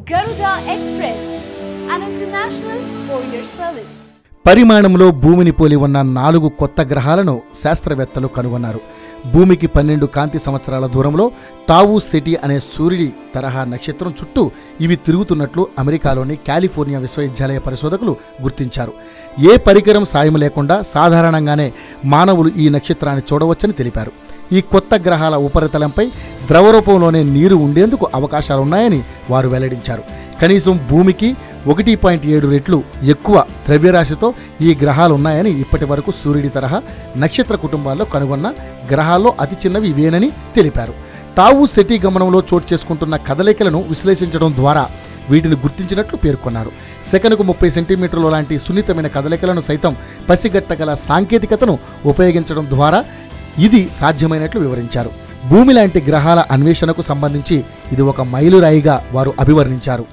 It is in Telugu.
Garuda Express, an international courier service. పరిమాణంలో భూమిని పోలి ఉన్న 4 కొత్త గ్రహాలను శాస్త్రవేత్తలు కనుగొన్నారు. భూమికి 12 కాంతి సంవత్సరాల దూరంలో టావు సెటి అనే సూర్యుడి తరహా నక్షత్రం చుట్టూ ఇవి తిరుగుతున్నట్లు అమెరికాలోని కాలిఫోర్నియా విశ్వవిద్యాలయ పరిశోధకులు గుర్తించారు. ఏ పరికరం సాయం లేకుండా సాధారణంగానే మానవులు ఈ నక్షత్రాన్ని చూడవచ్చని తెలిపారు. ఈ కొత్త గ్రహాల ఉపరితలంపై ద్రవరూపంలోనే నీరు ఉండేందుకు అవకాశాలున్నాయని వారు వెల్లడించారు. కనీసం భూమికి 1.7 రెట్లు ఎక్కువ ద్రవ్యరాశితో ఈ గ్రహాలున్నాయని ఇప్పటి వరకు సూర్యుడి తరహా నక్షత్ర కుటుంబాల్లో కనుగొన్న గ్రహాల్లో అతి చిన్నవి ఇవేనని తెలిపారు. టావు సెటి గమనంలో చోటు చేసుకుంటున్న కదలికలను విశ్లేషించడం ద్వారా వీటిని గుర్తించినట్లు పేర్కొన్నారు. సెకనుకు 30 సెంటీమీటర్ల లాంటి సున్నితమైన కదలికలను సైతం పసిగట్టగల సాంకేతికతను ఉపయోగించడం ద్వారా ఇది సాధ్యమైనట్లు వివరించారు. భూమి లాంటి గ్రహాల అన్వేషణకు సంబంధించి ఇది ఒక మైలురాయిగా వారు అభివర్ణించారు.